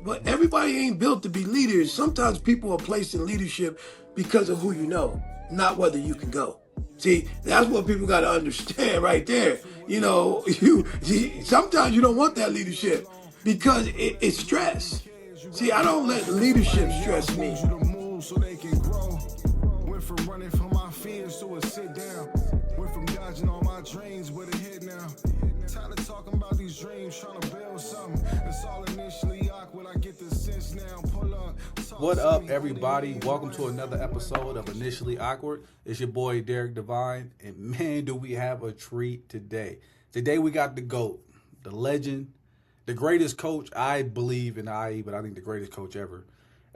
But everybody ain't built to be leaders. Sometimes people are placed in leadership because of who you know, not whether you can go. See, that's what people got to understand right there. Sometimes you don't want that leadership because it's stress. See, I don't let leadership stress me. So they can grow. Went from running from my fears to a sit down. Went from dodging all my dreams with a hit now. Tired of talking about these dreams, trying to build something. It's all initially awkward. I get the sense now. Pull up. What up, everybody? Welcome to another episode of Initially Awkward. It's your boy Derek Devine, and man, do we have a treat today. Today we got the GOAT, the legend, the greatest coach I believe in IE, but I think the greatest coach ever.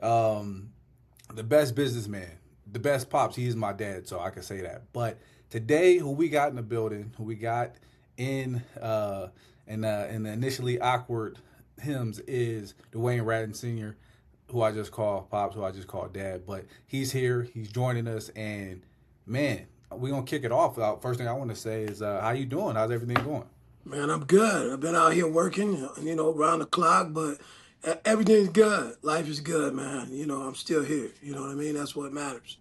The best businessman, the best pops. He's my dad, so I can say that. But today, who we got in the building, who we got in the Initially Awkward hymns is Dwaine Radden Sr., who I just call pops, who I just call dad. But he's here, he's joining us, and man, we're gonna kick it off. First thing I want to say is, how you doing? How's everything going? Man, I'm good. I've been out here working, around the clock, but everything's good. Life is good, man. I'm still here. You know what I mean? That's what matters.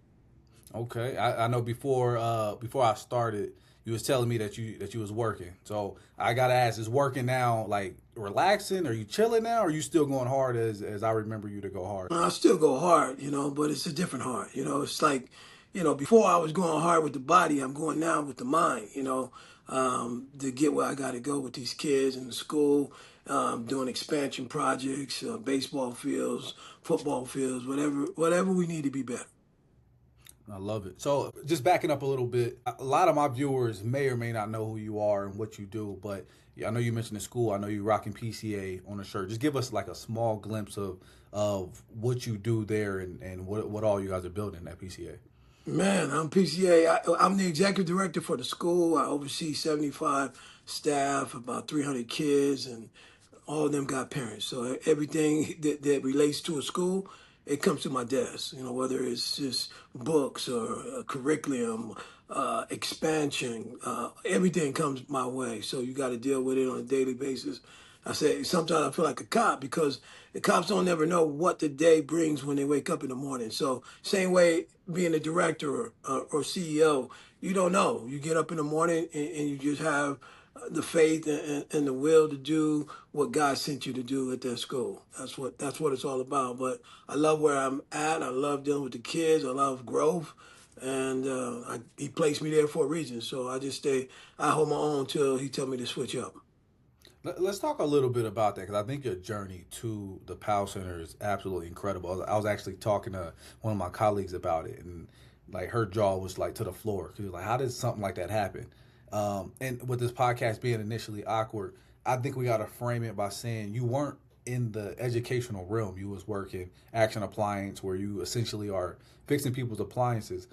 Okay, I know before I started, you was telling me that you was working. So I gotta ask, is working now like relaxing? Are you chilling now? Or are you still going hard as I remember you to go hard? I still go hard, but it's a different hard. It's like, before I was going hard with the body, I'm going now with the mind, to get where I got to go with these kids in the school, doing expansion projects, baseball fields, football fields, whatever we need to be better. I love it. So just backing up a little bit, a lot of my viewers may or may not know who you are and what you do, but yeah, I know you mentioned the school. I know you're rocking PCA on a shirt. Just give us like a small glimpse of what you do there and what all you guys are building at PCA. Man, I'm PCA. I'm the executive director for the school. I oversee 75 staff, about 300 kids, and all of them got parents. So everything that relates to a school, it comes to my desk. Whether it's just books or curriculum, expansion, everything comes my way. So you got to deal with it on a daily basis. I say sometimes I feel like a cop because the cops don't never know what the day brings when they wake up in the morning. So same way being a director or CEO, you don't know. You get up in the morning and you just have the faith and the will to do what God sent you to do at that school. That's what it's all about. But I love where I'm at. I love dealing with the kids. I love growth. And he placed me there for a reason. So I just stay. I hold my own till he tell me to switch up. Let's talk a little bit about that, because I think your journey to the POW Center is absolutely incredible. I was actually talking to one of my colleagues about it, and like her jaw was like to the floor. She was like, "How did something like that happen?" And with this podcast being Initially Awkward, I think we got to frame it by saying you weren't in the educational realm. You was working Action Appliance, where you essentially are fixing people's appliances.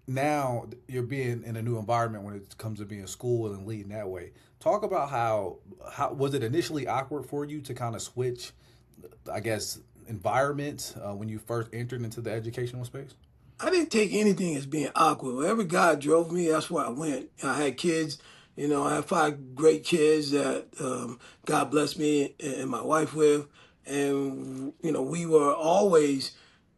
Now you're being in a new environment when it comes to being school and leading that way. Talk about how was it initially awkward for you to kind of switch, I guess, environment when you first entered into the educational space? I didn't take anything as being awkward. Wherever God drove me, that's where I went. I had kids. I had 5 great kids that God blessed me and my wife with. And, we were always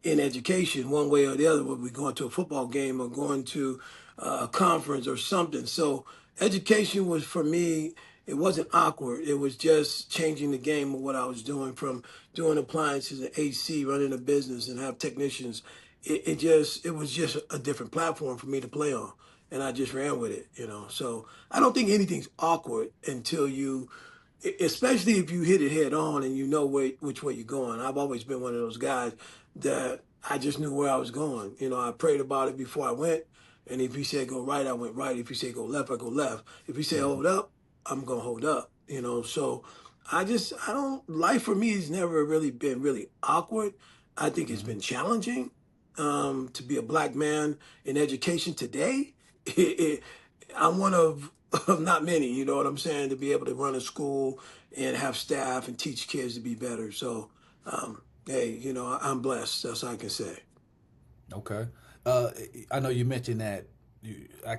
in education one way or the other, whether we're going to a football game or going to a conference or something. So education was, for me, it wasn't awkward. It was just changing the game of what I was doing, from doing appliances and AC, running a business and have technicians. It was just a different platform for me to play on. And I just ran with it. So I don't think anything's awkward until you, especially if you hit it head on and you know which way you're going. I've always been one of those guys that I just knew where I was going. I prayed about it before I went. And if he said go right, I went right. If he said go left, I go left. If he said hold up, I'm going to hold up. So life for me has never really been really awkward. I think it's been challenging. To be a black man in education today, I'm one of not many, you know what I'm saying, to be able to run a school and have staff and teach kids to be better. So, hey, I'm blessed. That's all I can say. Okay. I know you mentioned that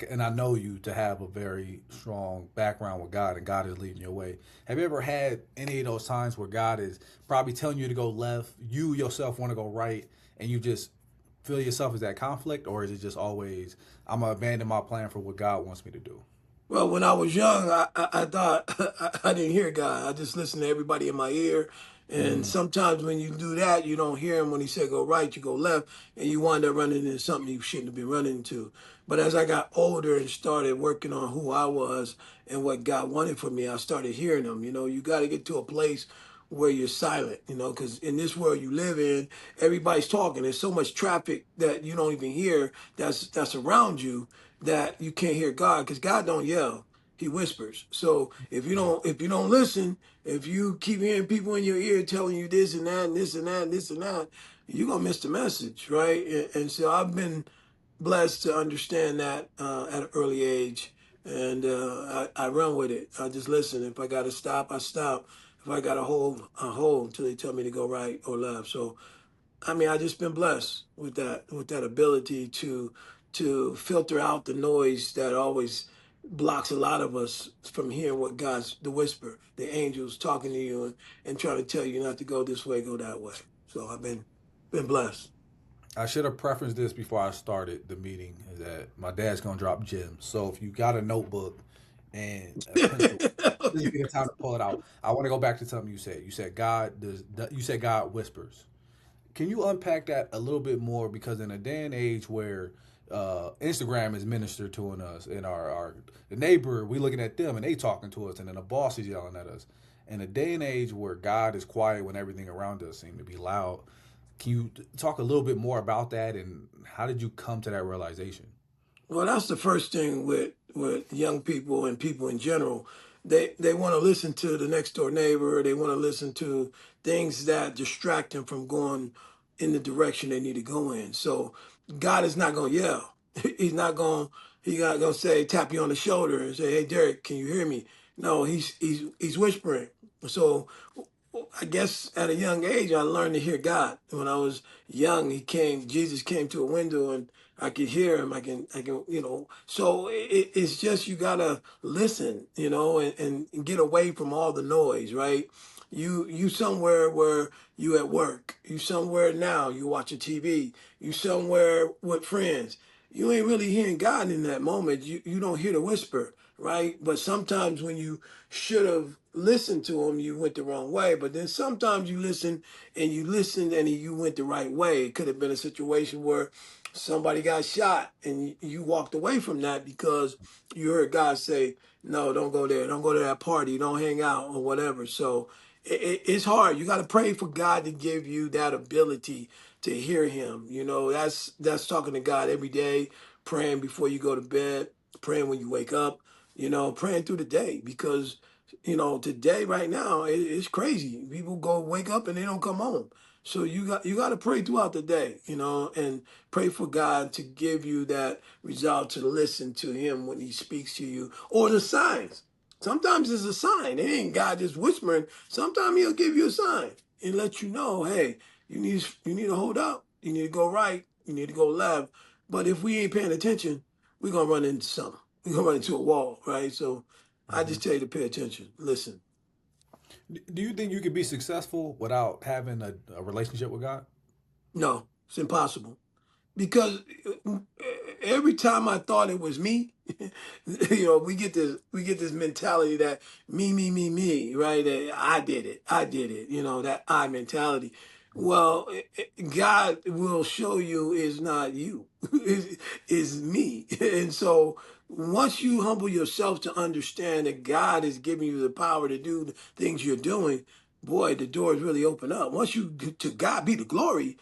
and I know you to have a very strong background with God, and God is leading your way. Have you ever had any of those times where God is probably telling you to go left, you yourself want to go right, and you just feel yourself as that conflict, or is it just always I'm gonna abandon my plan for what God wants me to do? Well, when I was young, I thought I didn't hear God. I just listened to everybody in my ear. And Mm. sometimes when you do that, you don't hear him when he said go right, you go left, and you wind up running into something you shouldn't have been running into. But as I got older and started working on who I was and what God wanted for me, I started hearing him. You know, you got to get to a place where you're silent, you know, because in this world you live in, everybody's talking. There's so much traffic that you don't even hear that's around you that you can't hear God because God don't yell. He whispers. So if you don't listen, if you keep hearing people in your ear telling you this and that and this and that and this and that, you're gonna miss the message, right? And so I've been blessed to understand that at an early age, and I run with it. I just listen. If I got to stop, I stop. If I got to hold, I hold until they tell me to go right or left. So I mean, I just been blessed with that ability to filter out the noise that always blocks a lot of us from hearing what God's the whisper, the angels talking to you and trying to tell you not to go this way, go that way. So I've been blessed. I should have preferenced this before I started the meeting. Is that my dad's gonna drop gems. So if you got a notebook and a pencil, this is the time to pull it out. I want to go back to something you said. You said God does. You said God whispers. Can you unpack that a little bit more? Because in a day and age where Instagram is ministered to us, and our the neighbor, we looking at them and they talking to us, and then the boss is yelling at us. In a day and age where God is quiet when everything around us seems to be loud, can you talk a little bit more about that, and how did you come to that realization? Well, that's the first thing with young people and people in general. They want to listen to the next door neighbor. They want to listen to things that distract them from going in the direction they need to go in. So God is not going to yell. He's not going. He's not going to say tap you on the shoulder and say, "Hey, Derek, can you hear me?" No, he's whispering. So I guess at a young age, I learned to hear God. When I was young, Jesus came to a window and I could hear him. I can. So it's just, you gotta listen, and get away from all the noise, right? You somewhere where you at work. You somewhere now, you watching TV. You somewhere with friends. You ain't really hearing God in that moment. You don't hear the whisper, right? But sometimes when you should have listened to him, you went the wrong way. But then sometimes you listened and you went the right way. It could have been a situation where somebody got shot and you walked away from that because you heard God say, no, don't go there. Don't go to that party. Don't hang out or whatever. So it's hard. You got to pray for God to give you that ability to hear him. That's talking to God every day, praying before you go to bed, praying when you wake up, praying through the day because today right now it's crazy. People go wake up and they don't come home. So you got to pray throughout the day, and pray for God to give you that resolve to listen to him when he speaks to you or the signs. Sometimes it's a sign. It ain't God just whispering. Sometimes he'll give you a sign and let you know, hey, you need to hold up. You need to go right. You need to go left. But if we ain't paying attention, we're gonna run into something. We're gonna run into a wall, right? So I Hmm. just tell you to pay attention. Listen. Do you think you could be successful without having a relationship with God? No, it's impossible. Because every time I thought it was me, we get this mentality that me, right? That I did it, that I mentality. Well, God will show you is not you, is me. And so once you humble yourself to understand that God is giving you the power to do the things you're doing, boy, the doors really open up. Once you to God be the glory,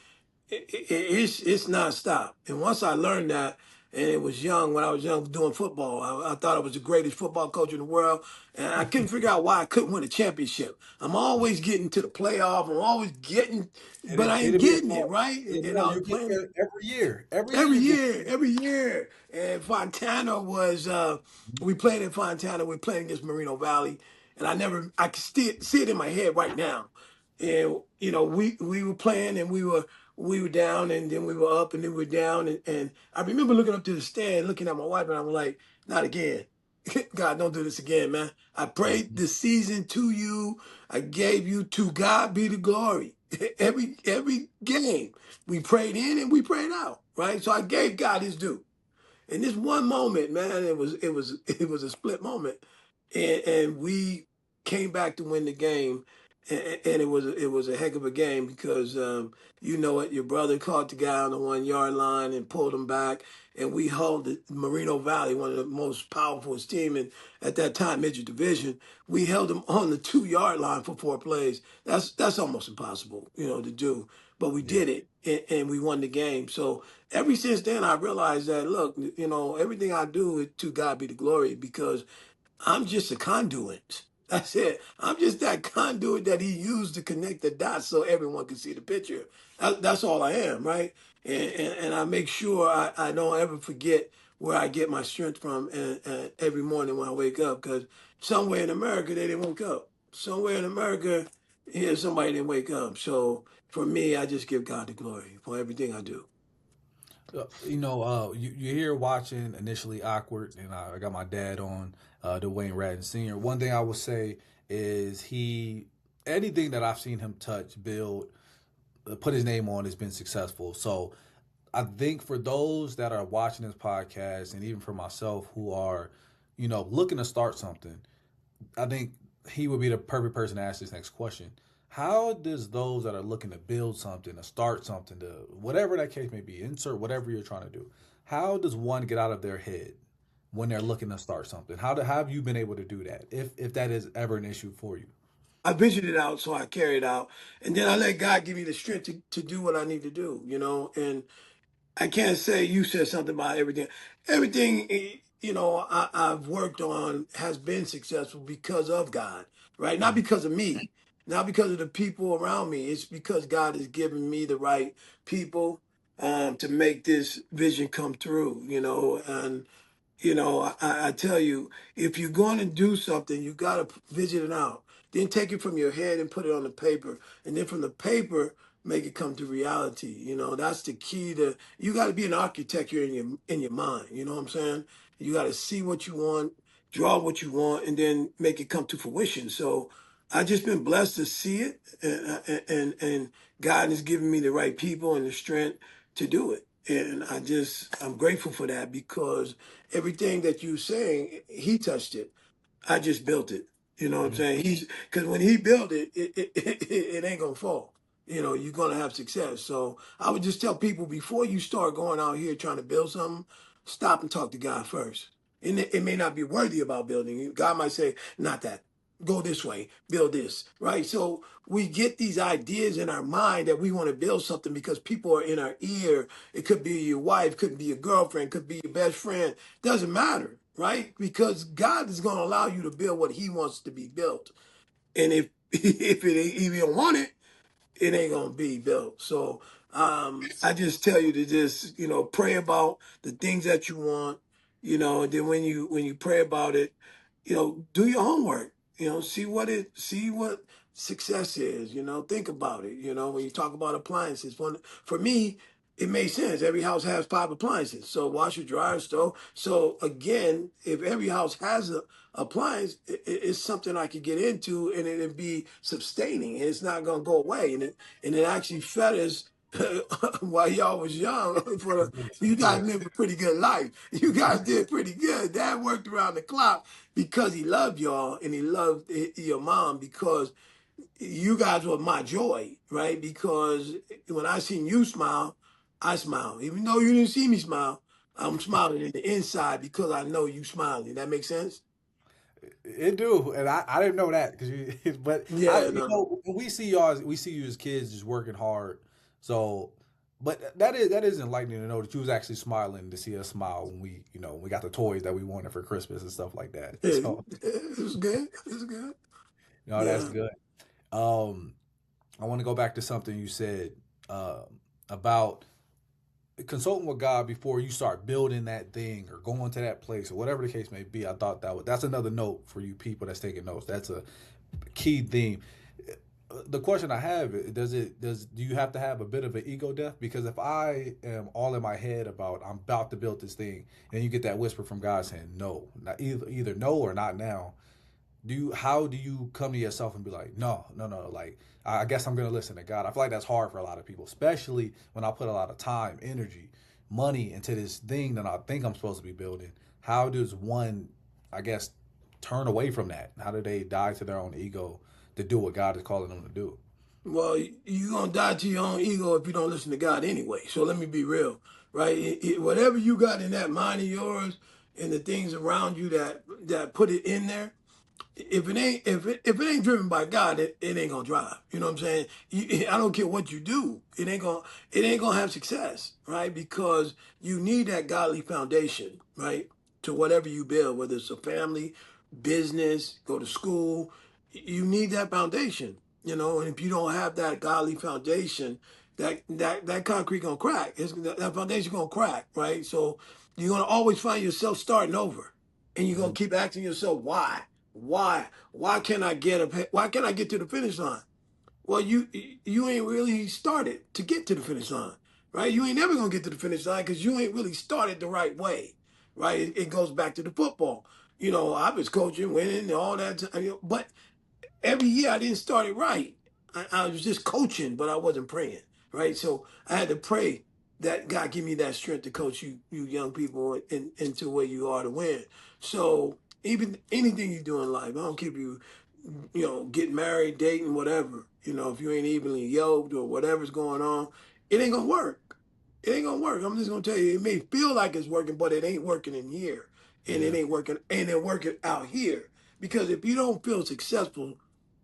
it's nonstop. And once I learned that, and it was young when I was young doing football, I thought I was the greatest football coach in the world, and I couldn't figure out why I couldn't win a championship. I'm always getting to the playoff. I'm always getting, And but I ain't it'll be a getting it part. right. And I was You get playing there every year. Every year every you get year, every year. And Fontana was, we played in Fontana. We played against Moreno Valley, and I can still see it in my head right now. And we were playing, and we were down and then we were up and then we were down. And I remember looking up to the stand, looking at my wife, and I was like, not again. God, don't do this again, man. I prayed Mhm. the season to you. I gave you to God be the glory. Every game we prayed in and we prayed out, right? So I gave God his due. In this one moment, man, it was a split moment, and we came back to win the game, and it was a heck of a game because you know it. Your brother caught the guy on the 1 yard line and pulled him back, and we held the Moreno Valley, one of the most powerful team in at that time midget division. We held them on the 2 yard line for 4 plays. That's almost impossible, to do, but we Yeah. did it, and we won the game. So ever since then, I realized that, look, everything I do, to God be the glory, because I'm just a conduit. That's it. I'm just that conduit that he used to connect the dots so everyone can see the picture. That's all I am, right? And I make sure I don't ever forget where I get my strength from, and every morning when I wake up, because somewhere in America they didn't wake up. Somewhere in America, somebody didn't wake up. So for me, I just give God the glory for everything I do. You're here watching Initially Awkward, and I got my dad on, Dwaine Radden Sr. One thing I will say is anything that I've seen him touch, build, put his name on has been successful. So I think for those that are watching this podcast, and even for myself who are, looking to start something, I think he would be the perfect person to ask this next question. How does those that are looking to build something, to start something, to whatever that case may be, insert whatever you're trying to do, how does one get out of their head when they're looking to start something? How have you been able to do that, if that is ever an issue for you? I ventured it out, so I carried it out, and then I let God give me the strength to do what I need to do. And I can't say you said something about everything. Everything I've worked on has been successful because of God, right? Not because of me, not because of the people around me. It's because God has given me the right people to make this vision come through. And I tell you, if you're going to do something, you got to visit it out. Then take it from your head and put it on the paper. And then from the paper, make it come to reality. That's the key to, you got to be an architect here in your mind. You know what I'm saying? You got to see what you want, draw what you want, and then make it come to fruition. So I just been blessed to see it, and God has given me the right people and the strength to do it. And I'm grateful for that, because everything that you're saying, he touched it. I just built it. You know what I'm Mhm. saying? Because when he built it, it ain't gonna fall. You're gonna have success. So I would just tell people, before you start going out here trying to build something, stop and talk to God first. And it may not be worthy about building. God might say, not that. Go this way, build this, right? So we get these ideas in our mind that we want to build something because people are in our ear. It could be your wife, could be your girlfriend, could be your best friend. Doesn't matter, right? Because God is going to allow you to build what he wants to be built. And if if you don't want it, it ain't gonna be built. So I just tell you to just pray about the things that you want, and then when you pray about it, do your homework. See what success is. Think about it. When you talk about appliances, for me, it makes sense. Every house has 5 appliances. So washer, dryer, stove. So again, if every house has a appliance, it's something I could get into, and it'd be sustaining. It's not gonna go away, and it actually fed us while y'all was young. You guys lived a pretty good life. You guys did pretty good. Dad worked around the clock because he loved y'all, and he loved your mom, because you guys were my joy, right? Because when I seen you smile, I smile. Even though you didn't see me smile, I'm smiling in the inside because I know you smiling. That makes sense? It do, and I didn't know that because but Yeah, no. when we see you as kids just working hard. So, but that is enlightening to know that you was actually smiling to see us smile when we got the toys that we wanted for Christmas and stuff like that. So, It was good. It was good. that's Yeah. good. Um, I want to go back to something you said about consulting with God before you start building that thing or going to that place or whatever the case may be. I thought that's another note for you people that's taking notes. That's a key theme. the question I have, do you have to have a bit of an ego death? Because if I am all in my head about I'm about to build this thing, and you get that whisper from God saying no, not either no or not now, how do you come to yourself and be like, no, no, no, like I guess I'm gonna listen to God? I feel like that's hard for a lot of people, especially when I put a lot of time, energy, money into this thing that I think I'm supposed to be building. How does one, I guess, turn away from that? How do they die to their own ego to do what God is calling them to do? Well, you're going to die to your own ego if you don't listen to God anyway. So let me be real, right? Whatever you got in that mind of yours and the things around you that put it in there, if it ain't driven by God, it ain't gonna drive. You know what I'm saying? I don't care what you do, it ain't gonna have success, right? Because you need that godly foundation, right? To whatever you build, whether it's a family, business, go to school, you need that foundation, And if you don't have that godly foundation, that concrete gonna crack. That foundation gonna crack, right? So you're gonna always find yourself starting over, and you're gonna keep asking yourself why. Why can't I why can't I get to the finish line? Well, you ain't really started to get to the finish line, right? You ain't never gonna get to the finish line because you ain't really started the right way, right? It goes back to the football. I was coaching, winning, and all that, but every year I didn't start it right. I was just coaching, but I wasn't praying, right? So I had to pray that God give me that strength to coach you young people into where you are to win. So even anything you do in life, I don't care if get married, dating, whatever. If you ain't evenly yoked or whatever's going on, it ain't gonna work. It ain't gonna work. I'm just gonna tell you, it may feel like it's working, but it ain't working in here, and it Yeah. ain't working, and it working out here. Because if you don't feel successful,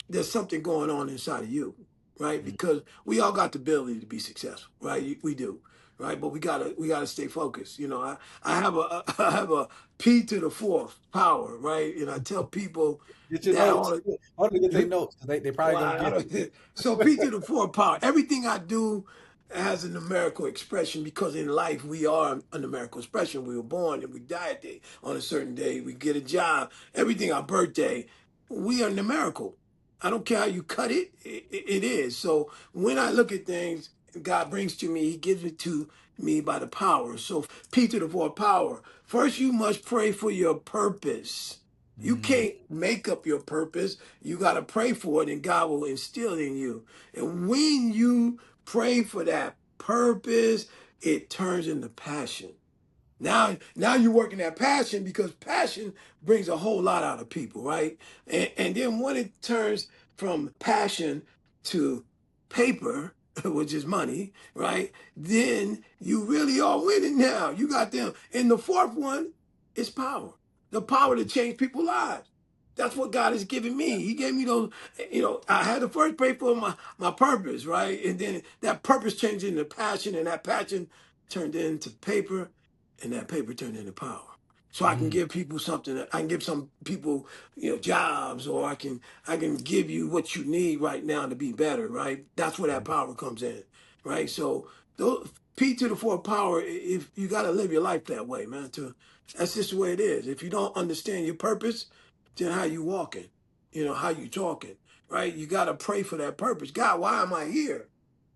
there's something going on inside of you, right? Mm. Because we all got the ability to be successful, right? We do, right? But we gotta stay focused. I have a I have a P to the fourth power, right? And I tell people Get your that notes. all I want to get their the notes. They probably well, gonna I get it. don't, so P to the fourth power. Everything I do has a numerical expression because in life we are a numerical expression. We were born and we die a day on a certain day. We get a job. Everything our birthday. We are numerical. I don't care how you cut it. It is. So when I look at things, God brings to me. He gives it to me by the power. So P to the fourth power. First, you must pray for your purpose. You Mm, can't make up your purpose. You got to pray for it, and God will instill in you. And when you pray for that purpose, it turns into passion. Now you're working that passion because passion brings a whole lot out of people, right? And then when it turns from passion to paper, which is money, right? Then you really are winning now. You got them. And the fourth one is power. The power to change people's lives. That's what God has given me. He gave me those, I had to first pray for my purpose, right? And then that purpose changed into passion, and that passion turned into paper, and that paper turned into power. So I can mm, give people something. I can give some people, jobs, or I can give you what you need right now to be better. Right. That's where that power comes in. Right. So those P to the fourth power. If you got to live your life that way, man. That's just the way it is. If you don't understand your purpose, then how you walking? How you talking? Right. You got to pray for that purpose. God, why am I here?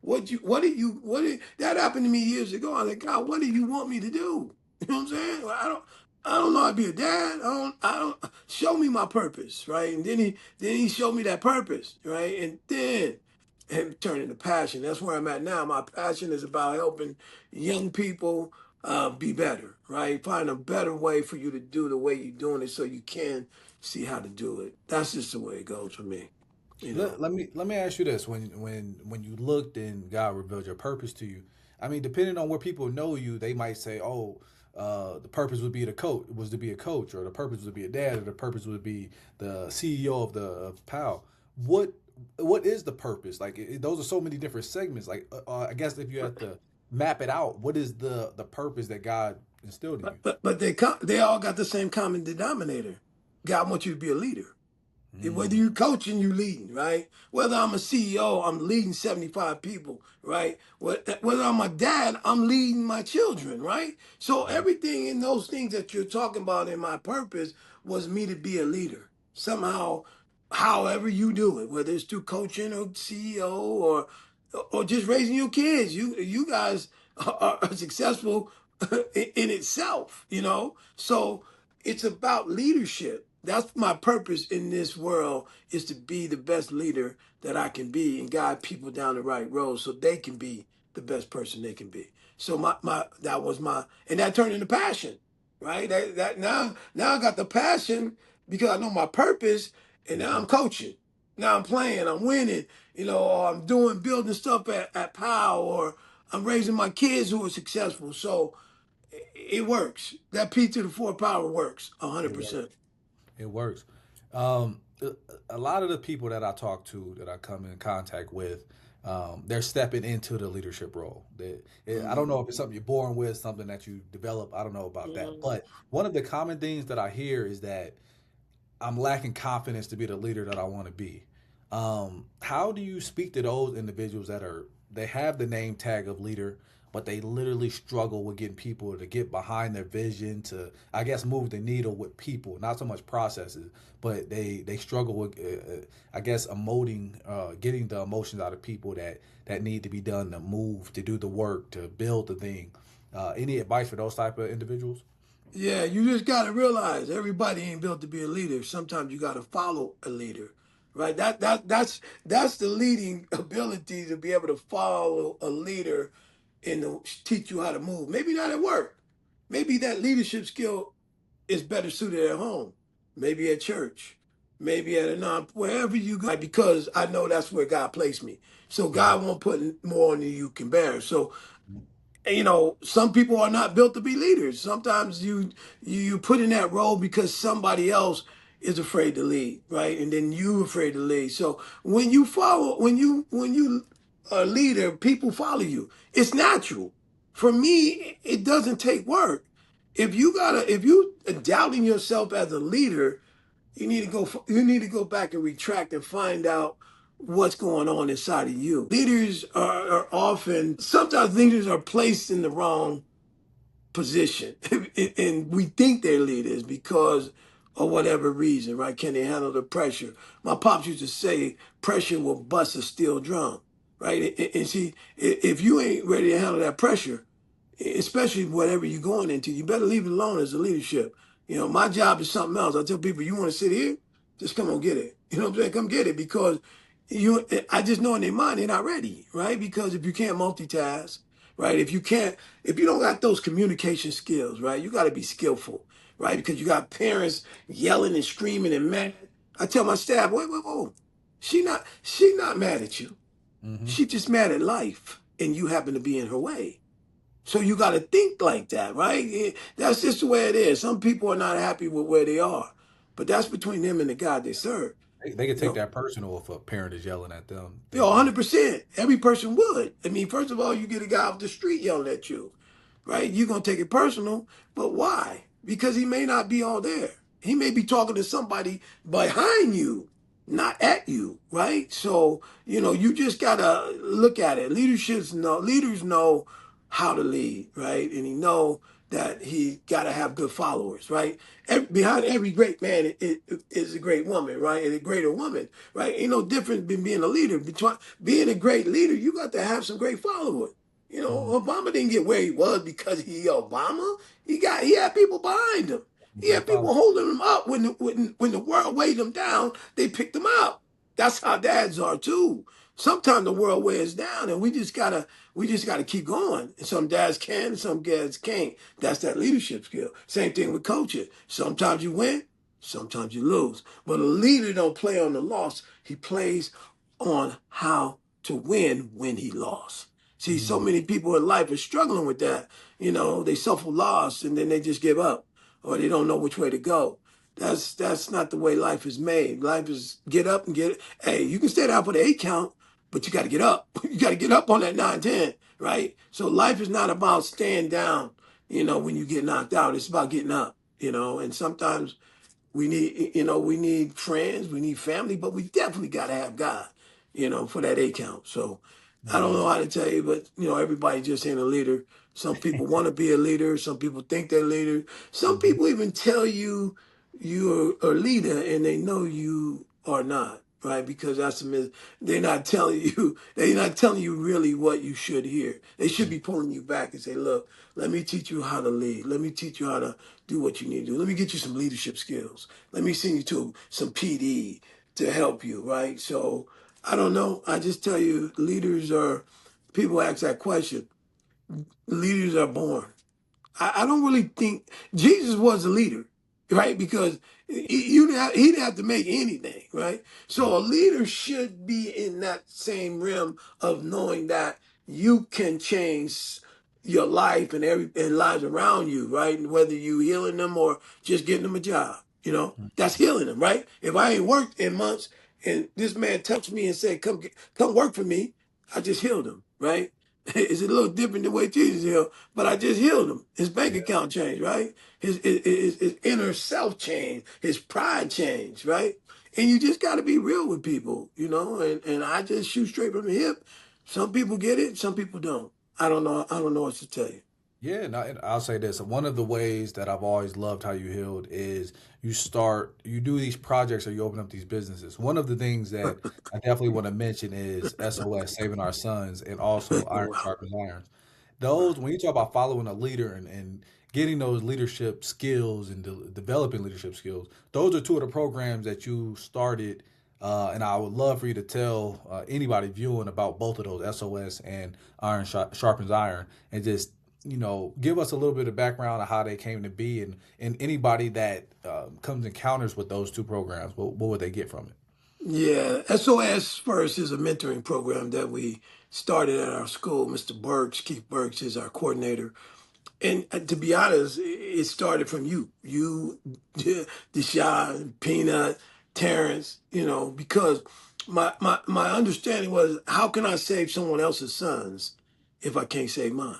That happened to me years ago. I was like, God, what do you want me to do? You know what I'm saying? Well, I don't know how to be a dad. I don't show me my purpose, right? And then he showed me that purpose, right? And then it turned into passion. That's where I'm at now. My passion is about helping young people be better, right? Find a better way for you to do the way you're doing it so you can see how to do it. That's just the way it goes for me, you know. let me ask you this: when you looked and God revealed your purpose to you, I mean, depending on where people know you, they might say, "Oh, the purpose would be to be a coach, or the purpose would be a dad, or the purpose would be the CEO of PAL." What what is the purpose? Like those are so many different segments. Like I guess if you have to map it out, what is the purpose that God instilled in you? But they all got the same common denominator. God wants you to be a leader. Whether Mm, you coaching, you leading, right? Whether I'm a CEO, I'm leading 75 people, right? Whether I'm a dad, I'm leading my children, right? So everything in those things that you're talking about in my purpose was me to be a leader. Somehow however you do it, whether it's through coaching or CEO or just raising your kids. You guys are successful in itself, you know. So it's about leadership. That's my purpose in this world, is to be the best leader that I can be and guide people down the right road so they can be the best person they can be. So my that was my, and that turned into passion, right? That now I got the passion because I know my purpose, and now I'm coaching. Now I'm playing, I'm winning, you know, or I'm doing building stuff at POW, or I'm raising my kids who are successful. So it works. That P to the four power works It works. 100%. It works. Um, a lot of the people that I talk to, that I come in contact with, they're stepping into the leadership role. I don't know if it's something you're born with, something that you develop. I don't know about that. Mhm. But one of the common things that I hear is that I'm lacking confidence to be the leader that I want to be. How do you speak to those individuals that they have the name tag of leader, but they literally struggle with getting people to get behind their vision, to, I guess, move the needle with people, not so much processes, but they struggle with, I guess, emoting, getting the emotions out of people that need to be done to move, to do the work, to build the thing. Any advice for those type of individuals? Yeah, you just got to realize everybody ain't built to be a leader. Sometimes you got to follow a leader, right? That's the leading ability, to be able to follow a leader and to teach you how to move. Maybe not at work. Maybe that leadership skill is better suited at home, maybe at church, maybe at a non, wherever you go, because I know that's where God placed me. So God won't put more on you you can bear. So, you know, some people are not built to be leaders. Sometimes you put in that role because somebody else is afraid to lead, right? And then you afraid to lead. So when you follow, when you are a leader, people follow you. It's natural. For me, it doesn't take work. If you are doubting yourself as a leader, you need to go back and retract and find out what's going on inside of you. Leaders are often, sometimes leaders are placed in the wrong position and we think they're leaders because of whatever reason, right? Can they handle the pressure? My pops used to say pressure will bust a steel drum, right? And see, if you ain't ready to handle that pressure, especially whatever you're going into, you better leave it alone as a leadership. You know, my job is something else. I tell people, you want to sit here, just come on get it. You know what I'm saying? Come get it, because I just know in their mind they're not ready, right? Because if you can't multitask, right? If you don't got those communication skills, right? You got to be skillful, right? Because you got parents yelling and screaming and mad. I tell my staff, wait. She not mad at you. Mm-hmm. She just mad at life, and you happen to be in her way. So you got to think like that, right? That's just the way it is. Some people are not happy with where they are, but that's between them and the God they serve. They could You take know, that personal if a parent is yelling at them, yo, thinking, 100%. Every person would. I mean, first of all, you get a guy off the street yelling at you, right? You're going to take it personal, but why? Because he may not be all there. He may be talking to somebody behind you, not at you, right? So, you know, you just got to look at it. Leaders know how to lead, right? And he know that he got to have good followers, right? Behind every great man is a great woman, right? And a greater woman, right? Ain't no difference between being a leader. Between being a great leader, you got to have some great followers. You mm, know, Obama didn't get where he was because he Obama. He had people behind him. He great had people follow. holding him up when the world weighed him down. They picked him up. That's how dads are too. Sometimes the world wears down, and we just gotta keep going. And some dads can, and some dads can't. That's that leadership skill. Same thing with coaching. Sometimes you win, sometimes you lose. But a leader don't play on the loss. He plays on how to win when he lost. See, so Mm, many people in life are struggling with that. You know, they suffer loss and then they just give up, or they don't know which way to go. That's not the way life is made. Life is get up and get. Hey, you can stay down for the 8 count, but you got to get up. You got to get up on that 9-10, right? So life is not about staying down. You know, when you get knocked out, it's about getting up. You know, and sometimes we need friends, we need family, but we definitely got to have God, for that 8 count. So I don't mm, know how to tell you, but everybody just ain't a leader. Some people want to be a leader. Some people think they're leaders. Some mhm. people even tell you're a leader and they know you are not, right? Because they're not telling you, they're not telling you really what you should hear. They should be pulling you back and say, look, let me teach you how to lead. Let me teach you how to do what you need to do. Let me get you some leadership skills. Let me send you to some PD to help you, right? So I don't know. I just tell you, people ask that question. Leaders are born. I don't really think Jesus was a leader, right? Because he didn't have to make anything, right? So a leader should be in that same realm of knowing that you can change your life and lives around you, right? And whether you healing them or just getting them a job, that's healing them, right? If I ain't worked in months and this man touched me and said, come work for me," I just healed him, right? It's a little different the way Jesus healed, but I just healed him. His bank Yeah. account changed, right? His inner self changed. His pride changed, right? And you just got to be real with people, And I just shoot straight from the hip. Some people get it, some people don't. I don't know. I don't know what to tell you. Yeah, no, and I'll say this. One of the ways that I've always loved how you healed is you do these projects or you open up these businesses. One of the things that I definitely want to mention is SOS, Saving Our Sons, and also Iron Wow. Sharpens Iron. Wow. When you talk about following a leader and getting those leadership skills and developing leadership skills, those are two of the programs that you started. And I would love for you to tell anybody viewing about both of those, SOS and Sharpens Iron, and just give us a little bit of background on how they came to be, and anybody that comes encounters with those two programs, what would they get from it? Yeah, SOS First is a mentoring program that we started at our school. Mr. Burks, Keith Burks, is our coordinator. And to be honest, it started from you, Deshaun, Peanut, Terrence, because my understanding was, how can I save someone else's sons if I can't save mine?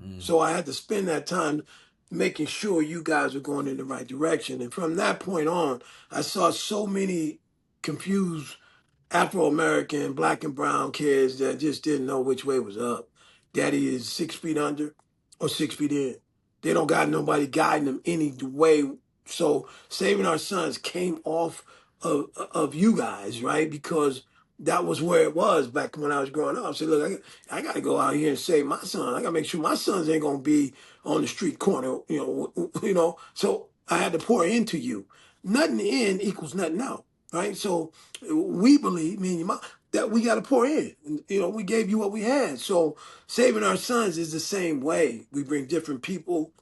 Mm, So I had to spend that time making sure you guys were going in the right direction. And from that point on, I saw so many confused Afro American, black and brown kids that just didn't know which way was up. Daddy is 6 feet under or 6 feet in. They don't got nobody guiding them any way. So Saving Our Sons came off of you guys, right? Because that was where it was back when I was growing up. I said, look, I got to go out here and save my son. I got to make sure my sons ain't gonna be on the street corner, So I had to pour into you. Nothing in equals nothing out, right? So we believe, me and your mom, that we got to pour in. And, we gave you what we had. So Saving Our Sons is the same way. We bring different people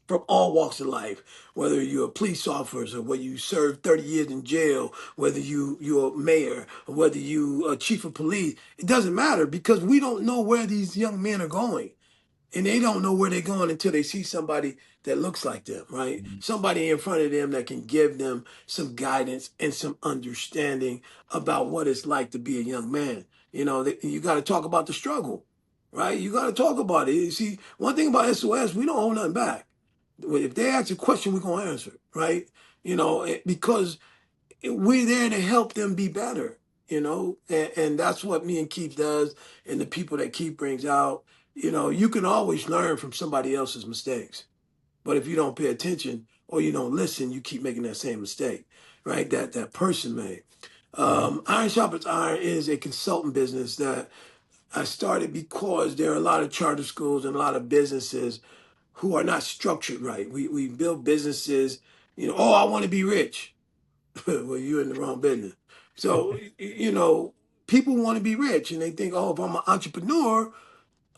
from all walks of life, whether you're a police officer, whether you served 30 years in jail, whether you're a mayor, or whether you a chief of police. It doesn't matter because we don't know where these young men are going. And they don't know where they're going until they see somebody that looks like them, right? mm, Somebody in front of them that can give them some guidance and some understanding about what it's like to be a young man. You got to talk about the struggle, right? You got to talk about it. You see, one thing about SOS, we don't hold nothing back. If they ask a question, we're going to answer, right? Because we're there to help them be better, and that's what me and Keith does, and the people that Keith brings out. You can always learn from somebody else's mistakes, but if you don't pay attention or you don't listen, you keep making that same mistake, right? That person made. mhm, Iron Sharpens Iron is a consultant business that I started because there are a lot of charter schools and a lot of businesses who are not structured right. We build businesses, oh, I want to be rich. Well, you're in the wrong business. So, people want to be rich and they think, oh, if I'm an entrepreneur,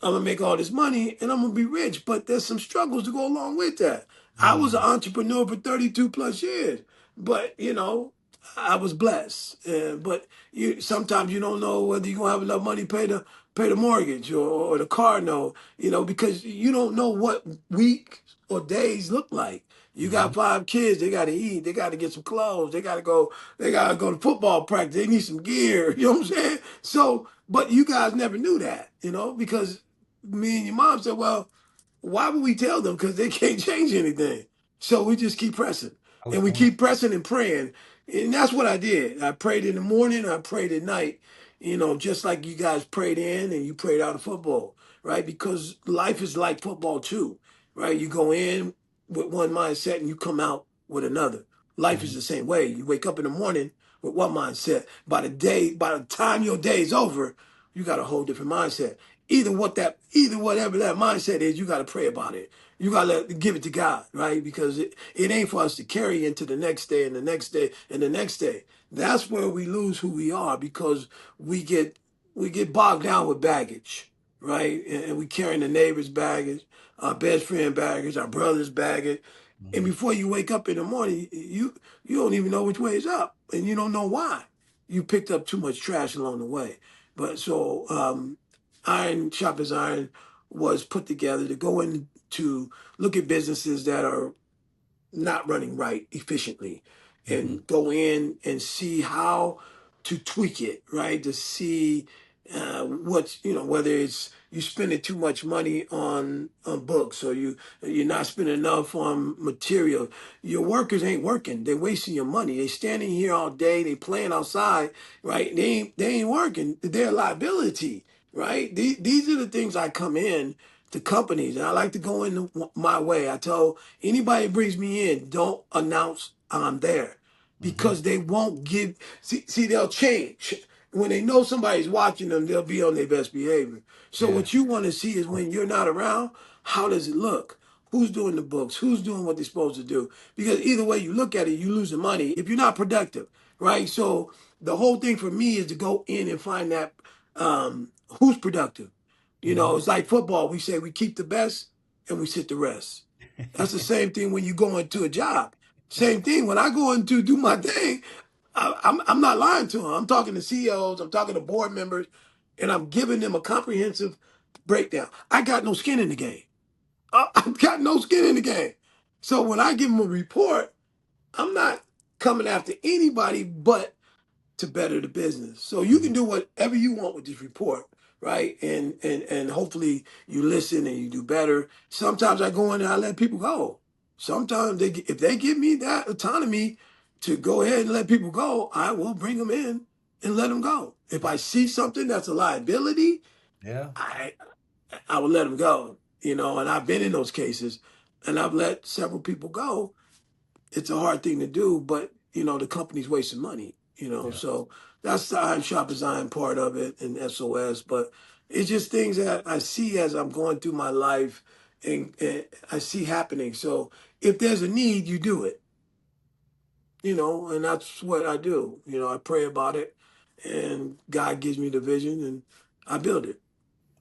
I'm gonna make all this money and I'm gonna be rich. But there's some struggles to go along with that. I was an mm, entrepreneur for 32 plus years, but I was blessed. But sometimes you don't know whether you're gonna have enough money to pay the mortgage or the car note, because you don't know what week or days look like. You got mhm. 5 kids, they gotta eat, they gotta get some clothes, they gotta go to football practice, they need some gear, you know what I'm saying? So, but you guys never knew that, because me and your mom said, well, why would we tell them? Because they can't change anything. So we just keep pressing. And Valid we point. keep pressing and praying. And that's what I did. I prayed in the morning, I prayed at night, just like you guys prayed in and you prayed out of football, right? Because life is like football too, right? You go in with one mindset and you come out with another. Life is Mhm. the same way. You wake up in the morning with one mindset. By the time your day is over, you got a whole different mindset. Either whatever that mindset is, you got to pray about it. You got to give it to God, right? Because it ain't for us to carry into the next day and the next day and the next day. That's where we lose who we are because we get we get bogged down with baggage, right? And we carrying the neighbor's baggage, our best friend baggage, our brother's baggage. And Hmm. before you wake up in the morning, you don't even know which way is up, and you don't know why. You picked up too much trash along the way. But so Iron Shoppers Iron was put together to go in to look at businesses that are not running right efficiently Hmm. and go in and see how to tweak it, right? To see what's, whether it's you spending too much money on books or you're not spending enough on material. Your workers ain't working. They're wasting your money. They standing here all day. They playing outside, right? They ain't working. They're a liability, right? These are the things I come in to companies, and I like to go in my way. I tell anybody that brings me in, don't announce I'm there Hmm. because they won't give. See, they'll change. When they know somebody's watching them, they'll be on their best behavior. So Yeah. what you want to see is when you're not around, how does it look? Who's doing the books? Who's doing what they're supposed to do? Because either way you look at it, you losing money if you're not productive, right? So the whole thing for me is to go in and find that who's productive. Hmm. It's like football. We say we keep the best and we sit the rest. That's the same thing when you go into a job. Same thing when I go in to do my thing. I'm not lying to them. I'm talking to CEOs. I'm talking to board members, and I'm giving them a comprehensive breakdown. I got no skin in the game. I've got no skin in the game. So when I give them a report, I'm not coming after anybody but to better the business. So you can do whatever you want with this report, right? And hopefully you listen and you do better. Sometimes I go in and I let people go. Sometimes if they give me that autonomy to go ahead and let people go, I will bring them in and let them go. If I see something that's a liability, Yeah. I I will let them go. And I've been in those cases, and I've let several people go. It's a hard thing to do, but the company's wasting money. Yeah. So that's the Iron Shop Design part of it and SOS. But it's just things that I see as I'm going through my life, and I see happening. So if there's a need, you do it. And that's what I do. I pray about it, and God gives me the vision, and I build it.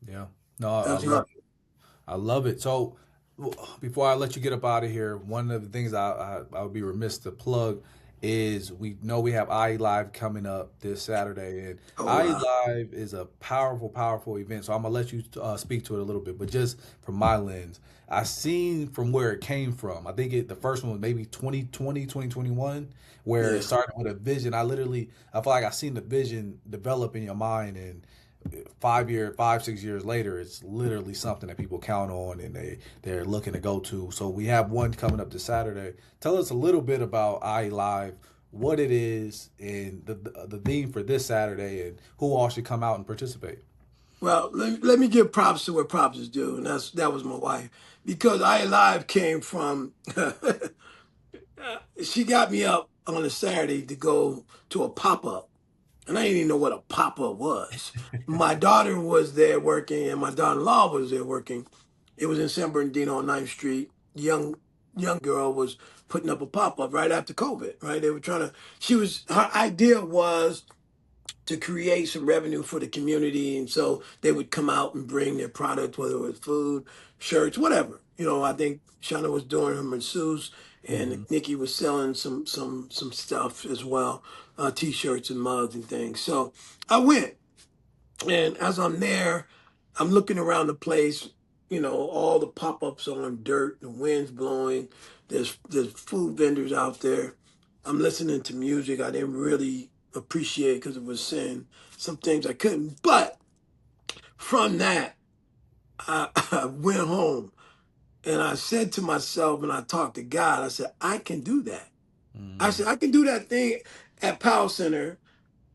Yeah. No, I That's love how. it. I love it. So, before I let you get up out of here, one of the things I would be remiss to plug is we know we have IE Live coming up this Saturday, and Oh IE wow. Live is a powerful, powerful event. So I'm gonna let you speak to it a little bit, but just from my lens, I seen from where it came from. I think the first one was maybe 2020, 2021, where it Yeah. started with a vision. I feel like I seen the vision develop in your mind, and 6 years later, it's literally something that people count on and they're looking to go to. So we have one coming up this Saturday. Tell us a little bit about iLive, what it is, and the theme for this Saturday, and who all should come out and participate. Well, let me give props to where props is due, and that was my wife because I Live came from. She got me up on a Saturday to go to a pop up, and I didn't even know what a pop up was. My daughter was there working, and my daughter in law was there working. It was in San Bernardino on 9th Street. Young girl was putting up a pop up right after COVID. Right, they were trying to. Her idea was to create some revenue for the community. And so they would come out and bring their product, whether it was food, shirts, whatever. I think Shauna was doing her masseuse and Hmm. Nikki was selling some stuff as well, t-shirts and mugs and things. So I went, and as I'm there, I'm looking around the place, all the pop-ups are on dirt, the wind's blowing, there's food vendors out there. I'm listening to music I didn't really appreciate because it was saying some things I couldn't. But from that, I went home and I said to myself, and I talked to God, I said, I can do that. I Hmm. said, I can do that thing at Power Center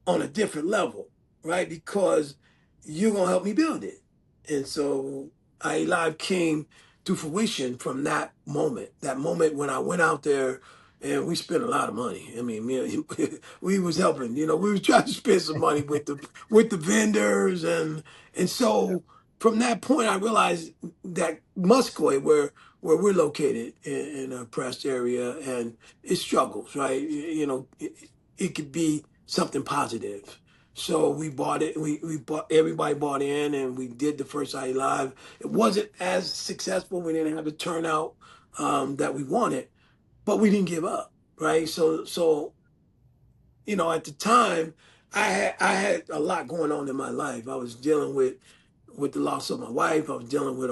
on a different level, right? Because you're gonna help me build it. And so I Live came to fruition from that moment when I went out there and we spent a lot of money. I mean, we was helping. We was trying to spend some money with the vendors, and so from that point, I realized that Muscoy, where we're located in a pressed area, and it struggles, right? It could be something positive. So we bought it. We bought everybody bought in, and we did the first IE Live. It wasn't as successful. We didn't have the turnout that we wanted, but we didn't give up, right? So at the time, I had a lot going on in my life. I was dealing with the loss of my wife. I was dealing with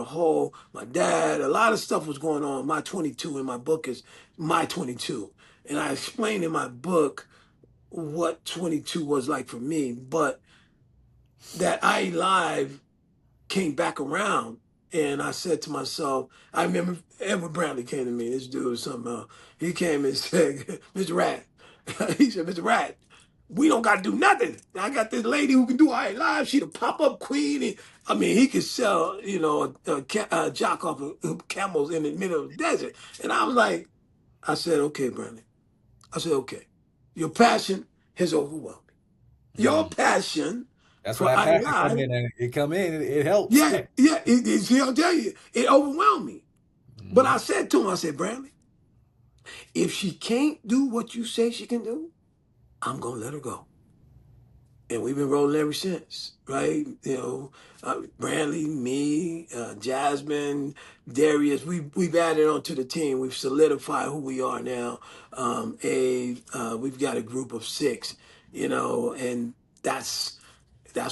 my dad. A lot of stuff was going on. My 22 in my book is my 22, and I explained in my book what 22 was like for me. But that I Live came back around, and I said to myself, I remember Edward Brantley came to me. This dude was something else. He came and said, Mr. Rat, he said, Mr. Rat, we don't got to do nothing. I got this lady who can do I Live. She the pop-up queen. And, I mean, he could sell, a jock off of camels in the middle of the desert. And I was like, I said, okay, Brantley. I said, okay, your passion has overwhelmed me. Your Mm. passion That's where for that I passion come Live, in, and it come in. It helps. yeah, yeah. See, I'll tell you, it overwhelmed me. But I said to him, I said, Brantley, if she can't do what you say she can do, I'm gonna let her go. And we've been rolling ever since, right? Brantley, me, Jasmine, Darius, we've added on to the team. We've solidified who we are now. We've got a group of six, and that's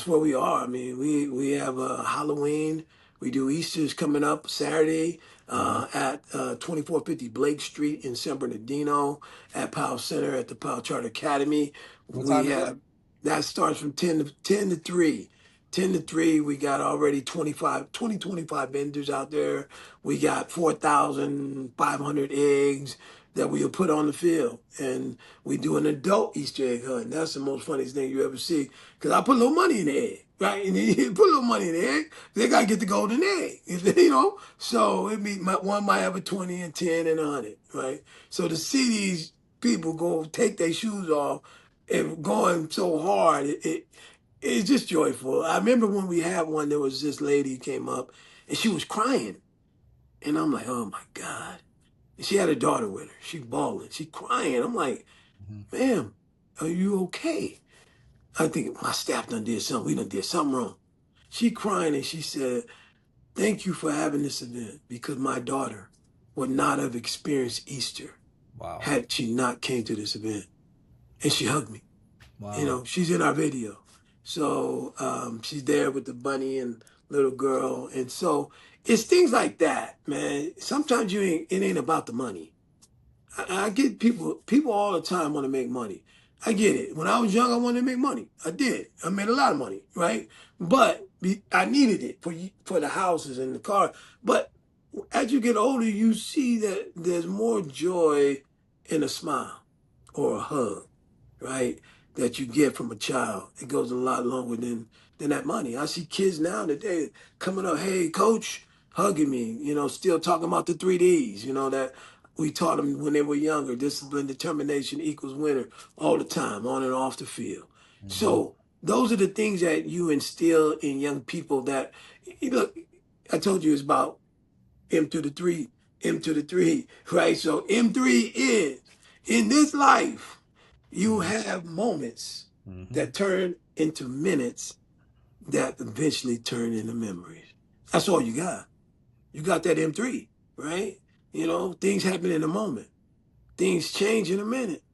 where we are. I mean, we have Halloween. We do Easter's coming up Saturday Mhm. at 2450 Blake Street in San Bernardino at Powell Center at the Powell Charter Academy. What We time is that? have that starts from 10 to 3. 10 to 3, we got already 25 vendors out there. We got 4,500 eggs that we'll put on the field. And we do an adult Easter egg hunt. That's the most funniest thing you ever see. Because I put a little money in the egg, right? And you put a little money in the egg, they got to get the golden egg, So one might have a 20 and 10 and 100, right? So to see these people go take their shoes off and going so hard, it's just joyful. I remember when we had one, there was this lady who came up and she was crying. And I'm like, oh my God. And she had a daughter with her. She bawling. She crying. I'm like, Mhm. ma'am, are you okay? I think my staff done did something. We done did something wrong. She crying and she said, thank you for having this event because my daughter would not have experienced Easter Wow. had she not came to this event. And she hugged me. Wow. She's in our video. So she's there with the bunny and little girl. And so it's things like that, man. Sometimes it ain't about the money. I get people all the time want to make money. I get it. When I was young, I wanted to make money. I did. I made a lot of money, right? But I needed it for the houses and the car. But as you get older, you see that there's more joy in a smile or a hug, right? That you get from a child. It goes a lot longer than that money. I see kids now today coming up, hey, coach, hugging me, still talking about the 3 Ds, that we taught them when they were younger. Discipline, determination equals winner all the time, on and off the field. Hmm. So those are the things that you instill in young people that, look, I told you it's about M to the three, M to the three, right? So M3 is in this life, you have moments Hmm. that turn into minutes that eventually turn into memories. That's all you got. You got that M3, right? Things happen in a moment. Things change in a minute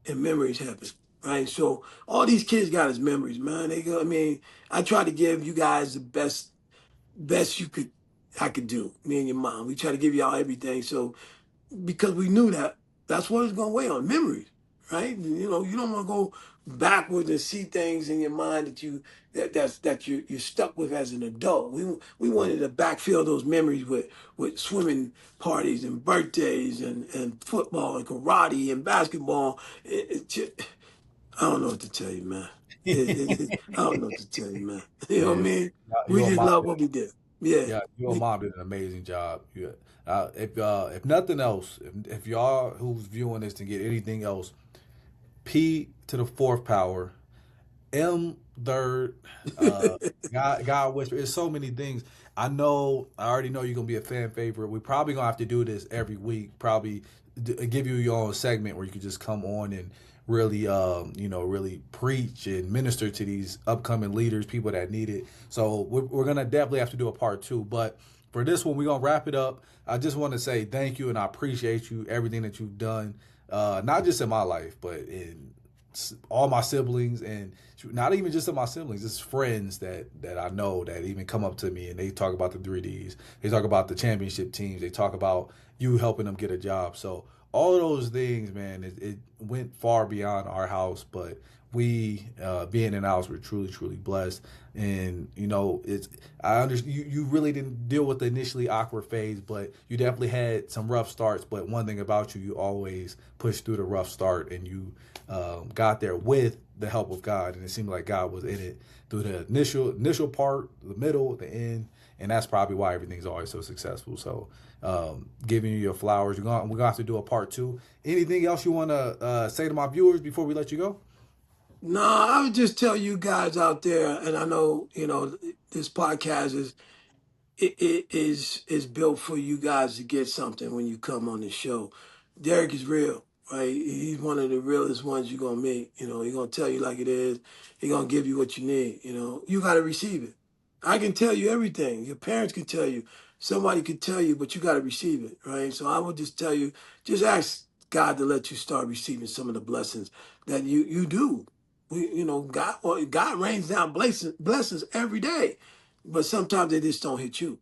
and memories happen, right? So all these kids got is memories, man. I mean, I try to give you guys the best I could do, me and your mom. We try to give y'all everything. So because we knew that's what it's going to weigh on memories, right? You don't want to go backwards and see things in your mind that you're stuck with as an adult. We wanted to backfill those memories with swimming parties and birthdays and football and karate and basketball. I don't know what to tell you, man. I don't know what to tell you, man. You know what I Yeah. mean? We You just remind love what we did. Yeah. Yeah, your mom did an amazing job. Yeah. If nothing else, if y'all who's viewing this to get anything else, P to the fourth power, M third, God whisper. It's so many things. I already know you're gonna be a fan favorite. We probably gonna have to do this every week. Probably give you your own segment where you can just come on and really, really preach and minister to these upcoming leaders, people that need it. So we're gonna definitely have to do a part two. But for this one, we're gonna wrap it up. I just want to say thank you and I appreciate you everything that you've done, not just in my life, but in all my siblings, and not even just in my siblings, it's friends that I know that even come up to me and they talk about the 3Ds, they talk about the championship teams, they talk about you helping them get a job. So all of those things, man, it went far beyond our house, but we being in the house, we're truly blessed. And it's I understand you really didn't deal with the initially awkward phase, but you definitely had some rough starts. But one thing about you always pushed through the rough start, and you got there with the help of God, and it seemed like God was in it through the initial part, the middle, the end, and that's probably why everything's always so successful. So, giving you your flowers. We're gonna have to do a part two. Anything else you want to say to my viewers before we let you go? No, I would just tell you guys out there, and I know, this podcast is built for you guys to get something when you come on the show. Derek is real, right? He's one of the realest ones you're gonna meet. He's gonna tell you like it is. He's gonna give you what you need. You gotta receive it. I can tell you everything. Your parents can tell you. Somebody could tell you, but you gotta receive it, right? So I would just tell you, just ask God to let you start receiving some of the blessings that you do. God rains down blessings every day, but sometimes they just don't hit you,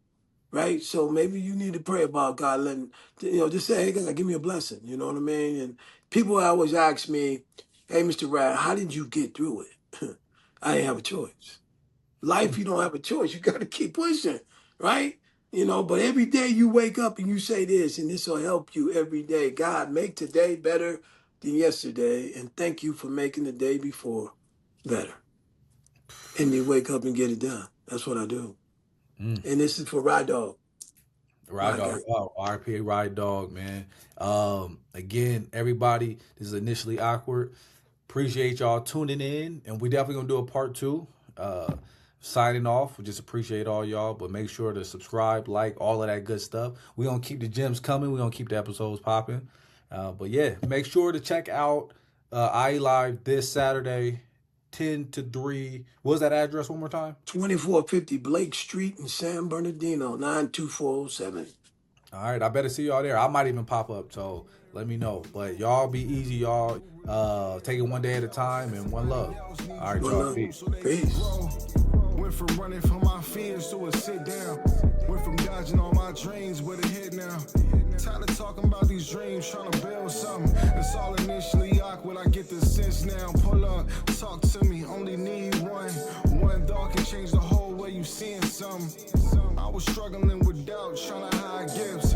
right? So maybe you need to pray about God letting, just say, hey, God, give me a blessing. You know what I mean? And people always ask me, hey, Mr. Rad, how did you get through it? I didn't have a choice. Life, you don't have a choice. You got to keep pushing, right? But every day you wake up and you say this, and this will help you every day. God, make today better than yesterday, and thank you for making the day before better. And you wake up and get it done. That's what I do. Mm. And this is for Ride Dog. Ride My Dog, God. oh, RPA Ride Dog, man. Again, everybody, this is initially awkward. Appreciate y'all tuning in, and we definitely gonna do a part two. Signing off. We just appreciate all y'all, but make sure to subscribe, like, all of that good stuff. We gonna keep the gems coming. We gonna keep the episodes popping. But yeah, make sure to check out IE Live this Saturday, 10 to 3. What was that address one more time? 2450 Blake Street in San Bernardino, 92407. All right, I better see y'all there. I might even pop up, so let me know. But y'all be easy, y'all. Take it one day at a time and one love. All right, One y'all. love. Peace. Peace. Went from running from my fears to a sit down. Went from dodging all my dreams with a hit now. Tired of talking about these dreams, trying to build something. It's all initially awkward, I get the sense now. Pull up, talk to me, only need one. One thought can change the whole way you seeing something. I was struggling with doubt, trying to hide gifts.